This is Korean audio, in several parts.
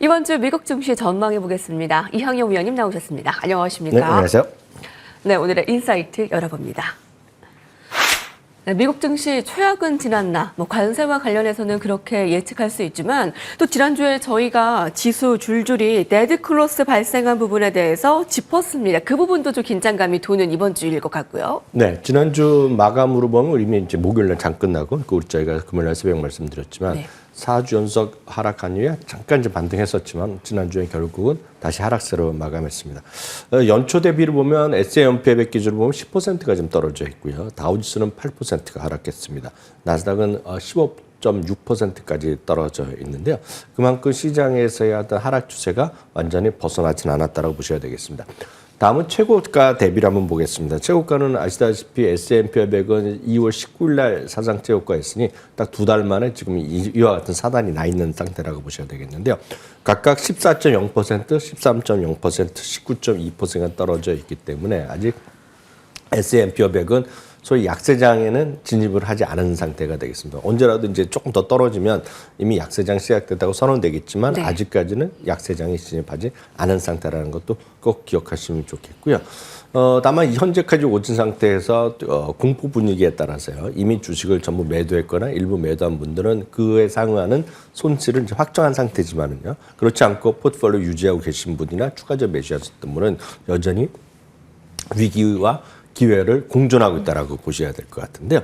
이번 주 미국 증시 전망해 보겠습니다. 이항영 위원님 나오셨습니다. 안녕하십니까? 네, 안녕하세요. 네, 오늘의 인사이트 열어봅니다. 네, 미국 증시 최악은 지났나? 관세와 관련해서는 그렇게 예측할 수 있지만 또 지난주에 저희가 지수 줄줄이 데드 크로스 발생한 부분에 대해서 짚었습니다. 그 부분도 좀 긴장감이 도는 이번 주일 것 같고요. 네, 지난주 마감으로 보면 이미 이제 목요일날 장 끝나고 우리 저희가 금요일날 새벽 말씀드렸지만 네. 4주 연속 하락한 이후에 잠깐 이제 반등했었지만 지난주에 결국은 다시 하락세로 마감했습니다. 연초 대비로 보면 S&P 500 기준으로 보면 10%가 좀 떨어져 있고요. 다우지수는 8%가 하락했습니다. 나스닥은 15.6%까지 떨어져 있는데요. 그만큼 시장에서의 어떤 하락 추세가 완전히 벗어나진 않았다고 보셔야 되겠습니다. 다음은 최고가 대비를 한번 보겠습니다. 최고가는 아시다시피 S&P 500은 2월 19일 날 사상 최고가였으니 딱 2달 만에 지금 이와 같은 사단이 나 있는 상태라고 보셔야 되겠는데요. 각각 14.0%, 13.0%, 19.2%가 떨어져 있기 때문에 아직 S&P 500은 소위 약세장에는 진입을 하지 않은 상태가 되겠습니다. 언제라도 이제 조금 더 떨어지면 이미 약세장 시작됐다고 선언되겠지만 네. 아직까지는 약세장에 진입하지 않은 상태라는 것도 꼭 기억하시면 좋겠고요. 다만 현재까지 오진 상태에서 공포 분위기에 따라서요. 이미 주식을 전부 매도했거나 일부 매도한 분들은 그에 상응하는 손실을 이제 확정한 상태지만은요. 그렇지 않고 포트폴리오 유지하고 계신 분이나 추가적 매수하셨던 분은 여전히 위기와 기회를 공존하고 있다라고 보셔야 될 것 같은데요.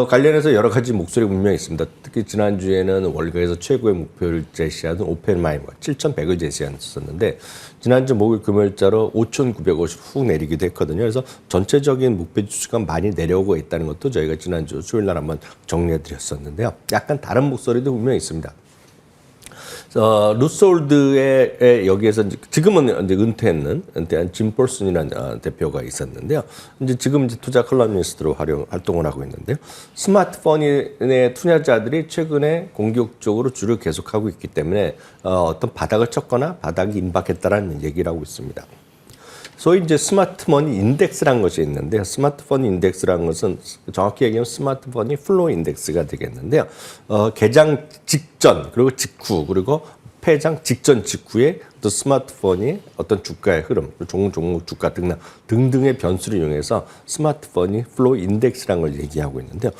관련해서 여러 가지 목소리 분명히 있습니다. 특히 지난주에는 월가에서 최고의 목표를 제시하던 오펜하이머가 7,100을 제시했었는데 지난주 목요일 금요일자로 5,950 훅 내리기도 했거든요. 그래서 전체적인 목표 지수가 많이 내려오고 있다는 것도 저희가 지난주 수요일 날 한번 정리해드렸었는데요. 약간 다른 목소리도 분명히 있습니다. 루솔드의 여기에서 지금은 이제 은퇴한 짐 폴슨이라는 대표가 있었는데요. 이제 지금 이제 투자 컬럼니스트로 활동을 하고 있는데요. 스마트폰의 투자자들이 최근에 공격적으로 줄을 계속하고 있기 때문에 어떤 바닥을 쳤거나 바닥이 임박했다라는 얘기를 하고 있습니다. 소위 이제 스마트머니 인덱스라는 것이 있는데요. 스마트폰 인덱스라는 것은 정확히 얘기하면 스마트폰이 플로우 인덱스가 되겠는데요. 개장 직전 그리고 직후 그리고 폐장 직전 직후에 또 스마트폰이 어떤 주가의 흐름, 종목 주가 등등의 변수를 이용해서 스마트폰이 플로우 인덱스라는 걸 얘기하고 있는데요.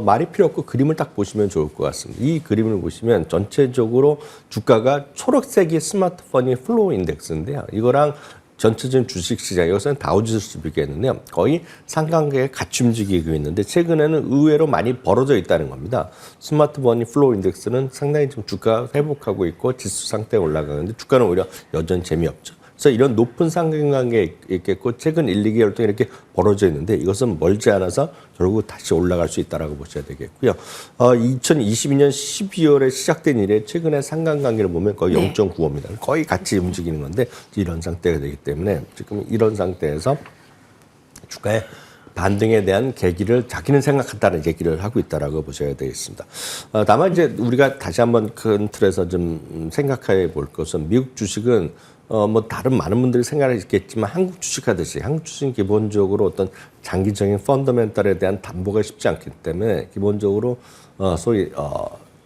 말이 필요 없고 그림을 딱 보시면 좋을 것 같습니다. 이 그림을 보시면 전체적으로 주가가 초록색이 스마트폰이 플로우 인덱스인데요. 이거랑 전체적인 주식시장, 이것은 다우지수 비교했는데요. 거의 상관계에 같이 움직이고 있는데 최근에는 의외로 많이 벌어져 있다는 겁니다. 스마트머니 플로우 인덱스는 상당히 좀 주가가 회복하고 있고 지수 상태에 올라가는데 주가는 오히려 여전히 재미없죠. 그래서 이런 높은 상관관계에 있겠고 최근 1, 2개월 동안 이렇게 벌어져 있는데 이것은 멀지 않아서 결국 다시 올라갈 수 있다고 보셔야 되겠고요. 2022년 12월에 시작된 이래 최근에 상관관계를 보면 거의 0.95입니다. 거의 같이 움직이는 건데 이런 상태가 되기 때문에 지금 이런 상태에서 주가의 반등에 대한 계기를 자기는 생각한다는 얘기를 하고 있다라고 보셔야 되겠습니다. 다만 이제 우리가 다시 한번 큰 틀에서 좀 생각해 볼 것은 미국 주식은 다른 많은 분들이 생각하시겠지만 한국 주식 하듯이 한국 주식은 기본적으로 어떤 장기적인 펀더멘탈에 대한 담보가 쉽지 않기 때문에 기본적으로 소위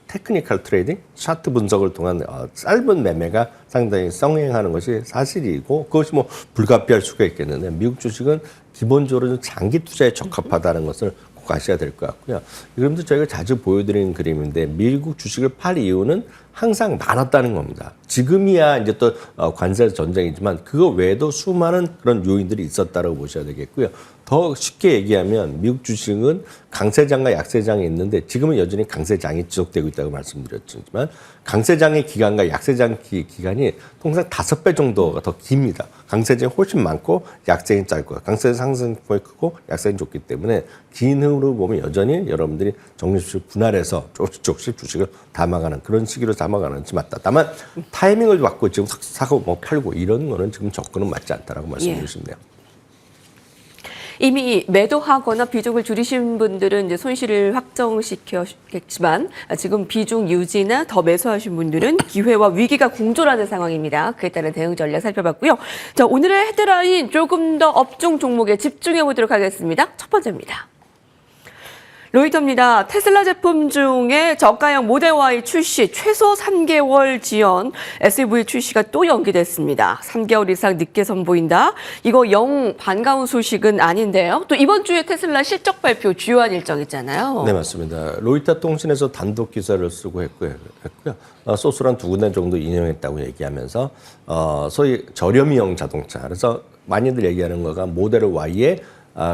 테크니컬 트레이딩, 차트 분석을 통한 짧은 매매가 상당히 성행하는 것이 사실이고 그것이 불가피할 수가 있겠는데 미국 주식은 기본적으로 좀 장기 투자에 적합하다는 것을 꼭 아셔야 될 것 같고요. 이 그림도 저희가 자주 보여드리는 그림인데 미국 주식을 팔 이유는 항상 많았다는 겁니다. 지금이야 이제 또 관세 전쟁이지만 그거 외에도 수많은 그런 요인들이 있었다고 보셔야 되겠고요. 더 쉽게 얘기하면 미국 주식은 강세장과 약세장이 있는데 지금은 여전히 강세장이 지속되고 있다고 말씀드렸지만 강세장의 기간과 약세장 기간이 통상 5배 정도가 더 깁니다. 강세장이 훨씬 많고 약세장이 짧고 강세장 상승폭이 크고 약세장이 좁기 때문에 긴 흐름으로 보면 여전히 여러분들이 정리주식 분할해서 조금씩 주식을 담아가는 그런 시기로 담아가는지 맞다. 다만 타이밍을 받고 지금 사고 팔고 이런 거는 지금 접근은 맞지 않다라고 말씀드리시면 돼요. 이미 매도하거나 비중을 줄이신 분들은 이제 손실을 확정시켰겠지만 지금 비중 유지나 더 매수하신 분들은 기회와 위기가 공존하는 상황입니다. 그에 따른 대응 전략 살펴봤고요. 자, 오늘의 헤드라인 조금 더 업종 종목에 집중해 보도록 하겠습니다. 첫 번째입니다. 로이터입니다. 테슬라 제품 중에 저가형 모델 Y 출시 최소 3개월 지연 SUV 출시가 또 연기됐습니다. 3개월 이상 늦게 선보인다. 이거 영 반가운 소식은 아닌데요. 또 이번 주에 테슬라 실적 발표 주요한 일정 있잖아요. 네, 맞습니다. 로이터 통신에서 단독 기사를 쓰고 했고요. 소스를 한 2군데 정도 인용했다고 얘기하면서 소위 저렴이형 자동차. 그래서 많이들 얘기하는 거가 모델 Y의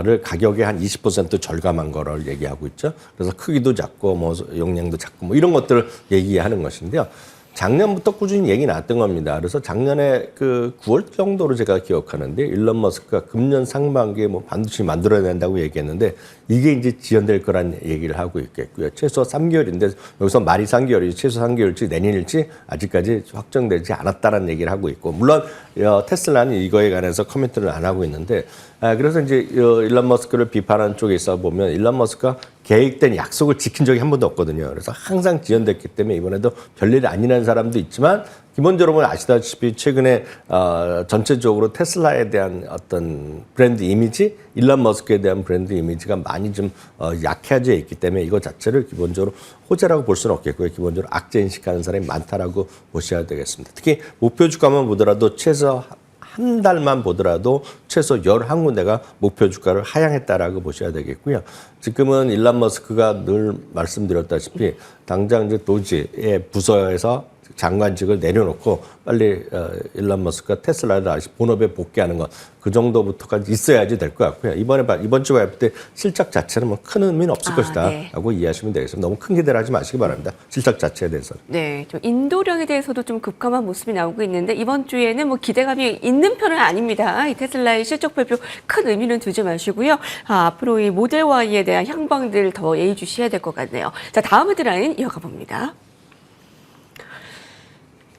를 가격에 한 20% 절감한 거를 얘기하고 있죠. 그래서 크기도 작고 뭐 용량도 작고 뭐 이런 것들을 얘기하는 것인데요. 작년부터 꾸준히 얘기 나왔던 겁니다. 그래서 작년에 그 9월 정도로 제가 기억하는데 일론 머스크가 금년 상반기에 뭐 반드시 만들어야 된다고 얘기했는데 이게 이제 지연될 거란 얘기를 하고 있겠고요. 최소 3개월인데 여기서 말이 3개월이지 최소 3개월일지 내년일지 아직까지 확정되지 않았다는 얘기를 하고 있고 물론 테슬라는 이거에 관해서 코멘트를 안 하고 있는데 그래서 이제 일론 머스크를 비판하는 쪽에 있어 보면 일론 머스크가 계획된 약속을 지킨 적이 한 번도 없거든요. 그래서 항상 지연됐기 때문에 이번에도 별일 아니라는 사람도 있지만 기본적으로 아시다시피 최근에 전체적으로 테슬라에 대한 어떤 브랜드 이미지, 일론 머스크에 대한 브랜드 이미지가 많이 좀 약해져 있기 때문에 이거 자체를 기본적으로 호재라고 볼 수는 없겠고요. 기본적으로 악재 인식하는 사람이 많다라고 보셔야 되겠습니다. 특히 목표 주가만 보더라도 최소 한 달만 보더라도 최소 11군데가 목표 주가를 하향했다라고 보셔야 되겠고요. 지금은 일론 머스크가 늘 말씀드렸다시피 당장 이제 도지의 부서에서 장관직을 내려놓고 빨리 일론 머스크가 테슬라를 다시 본업에 복귀하는 것 그 정도부터까지 있어야지 될 것 같고요. 이번 주 발표 때 실적 자체는 뭐 큰 의미는 없을 것이다라고 네. 이해하시면 되겠습니다. 너무 큰 기대를 하지 마시기 바랍니다. 실적 자체에 대해서는. 네, 좀 인도령에 대해서도 좀 급감한 모습이 나오고 있는데 이번 주에는 뭐 기대감이 있는 편은 아닙니다. 이 테슬라의 실적 발표 큰 의미는 두지 마시고요. 앞으로 이 모델 Y에 대한 향방들 더 예의주시해야 될 것 같네요. 자, 다음 헤드라인 이어가 봅니다.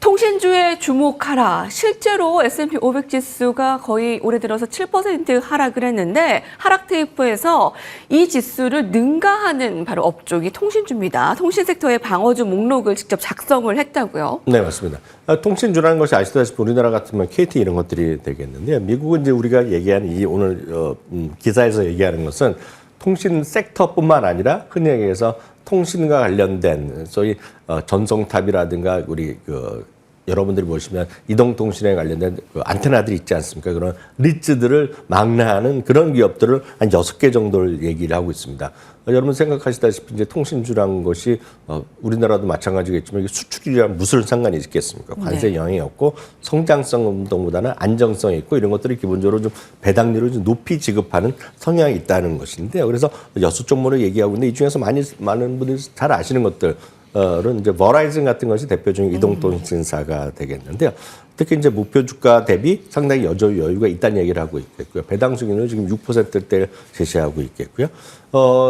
통신주에 주목하라. 실제로 S&P 500 지수가 거의 올해 들어서 7% 하락을 했는데 하락 테이프에서 이 지수를 능가하는 바로 업종이 통신주입니다. 통신 섹터의 방어주 목록을 직접 작성을 했다고요? 네, 맞습니다. 통신주라는 것이 아시다시피 우리나라 같으면 KT 이런 것들이 되겠는데요. 미국은 이제 우리가 얘기하는 이 오늘 기사에서 얘기하는 것은 통신 섹터뿐만 아니라 흔히 얘기해서 통신과 관련된 소위 전송탑이라든가 우리 여러분들이 보시면 이동통신에 관련된 안테나들이 있지 않습니까? 그런 리츠들을 망라하는 그런 기업들을 한 6개 정도를 얘기를 하고 있습니다. 여러분 생각하시다시피 이제 통신주라는 것이 우리나라도 마찬가지겠지만 이게 수출이랑 무슨 상관이 있겠습니까? 관세 영향이 없고 성장성 운동보다는 안정성이 있고 이런 것들이 기본적으로 좀 배당률을 좀 높이 지급하는 성향이 있다는 것인데요. 그래서 6종목을 얘기하고 있는데 이 중에서 많은 분들이 잘 아시는 것들 은 이제 버라이즌 같은 것이 대표적인 이동통신사가 되겠는데요. 특히 이제 목표 주가 대비 상당히 여유가 있다는 얘기를 하고 있겠고요. 배당 수익률은 지금 6%대를 제시하고 있겠고요.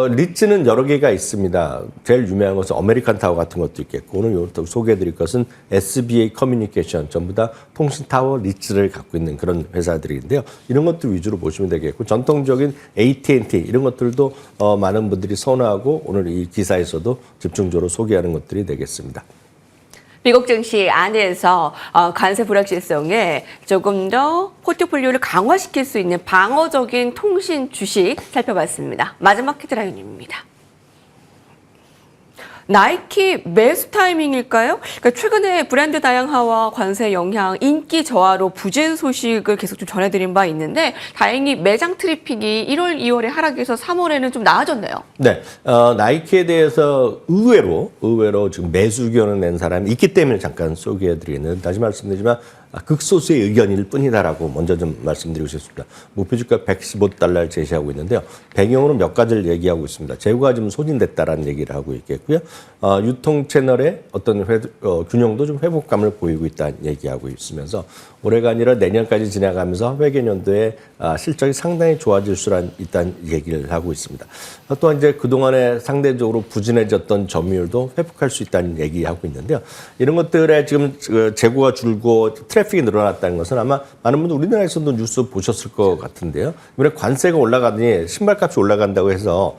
리츠는 여러 개가 있습니다. 제일 유명한 것은 아메리칸 타워 같은 것도 있겠고 오늘 소개해드릴 것은 SBA 커뮤니케이션 전부 다 통신 타워 리츠를 갖고 있는 그런 회사들인데요. 이런 것들 위주로 보시면 되겠고 전통적인 AT&T 이런 것들도 많은 분들이 선호하고 오늘 이 기사에서도 집중적으로 소개하는 것들이 되겠습니다. 미국 증시 안에서 관세 불확실성에 조금 더 포트폴리오를 강화시킬 수 있는 방어적인 통신 주식 살펴봤습니다. 마지막 헤드라인입니다. 나이키 매수 타이밍일까요? 그러니까 최근에 브랜드 다양화와 관세 영향, 인기 저하로 부진 소식을 계속 좀 전해드린 바 있는데 다행히 매장 트래픽이 1월, 2월에 하락해서 3월에는 좀 나아졌네요. 네, 나이키에 대해서 의외로 지금 매수 의견을 낸 사람이 있기 때문에 잠깐 소개해드리겠는데 다시 말씀드리지만 극소수의 의견일 뿐이다라고 먼저 좀 말씀드리고 싶습니다. 목표 주가 $115를 제시하고 있는데요. 배경으로 몇 가지를 얘기하고 있습니다. 재고가 좀 소진됐다라는 얘기를 하고 있겠고요. 유통 채널의 어떤 균형도 좀 회복감을 보이고 있다는 얘기하고 있으면서 올해가 아니라 내년까지 지나가면서 회계년도에 실적이 상당히 좋아질 수 있다는 얘기를 하고 있습니다. 또한 이제 그동안에 상대적으로 부진해졌던 점유율도 회복할 수 있다는 얘기하고 있는데요. 이런 것들에 지금 재고가 줄고 트래픽이 늘어났다는 것은 아마 많은 분들 우리나라에서도 뉴스 보셨을 것 같은데요. 이번에 관세가 올라가더니 신발값이 올라간다고 해서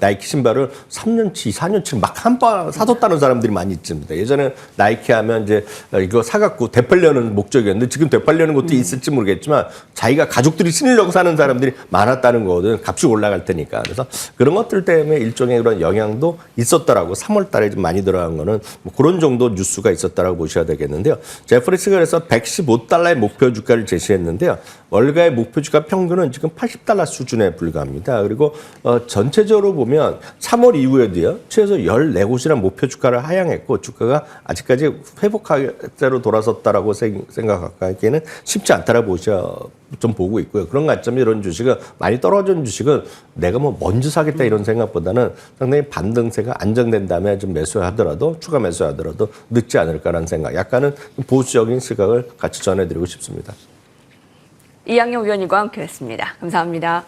나이키 신발을 3년치, 4년치 막 한 번 사뒀다는 사람들이 많이 있습니다. 예전에 나이키 하면 이제 이거 사갖고 되팔려는 목적이었는데 지금 되팔려는 것도 있을지 모르겠지만 자기가 가족들이 신으려고 사는 사람들이 많았다는 거거든. 값이 올라갈 테니까. 그래서 그런 것들 때문에 일종의 그런 영향도 있었더라고. 3월 달에 좀 많이 들어간 거는 뭐 그런 정도 뉴스가 있었다라고 보셔야 되겠는데요. 제프리스가 그래서 $115의 목표 주가를 제시했는데요. 월가의 목표 주가 평균은 지금 $80 수준에 불과합니다. 그리고 전체적으로 보면 3월 이후에도요. 최소 14곳이나 목표 주가를 하향했고 주가가 아직까지 회복하대로 돌아섰다라고 생각하기에는 쉽지 않다라고 좀 보고 있고요. 그런 관점에 이런 주식은 많이 떨어진 주식은 내가 뭐 먼저 사겠다 이런 생각보다는 상당히 반등세가 안정된 다음에 좀 매수하더라도 추가 매수하더라도 늦지 않을까라는 생각. 약간은 보수적인 시각을 같이 전해드리고 싶습니다. 이양영 위원님과 함께했습니다. 감사합니다.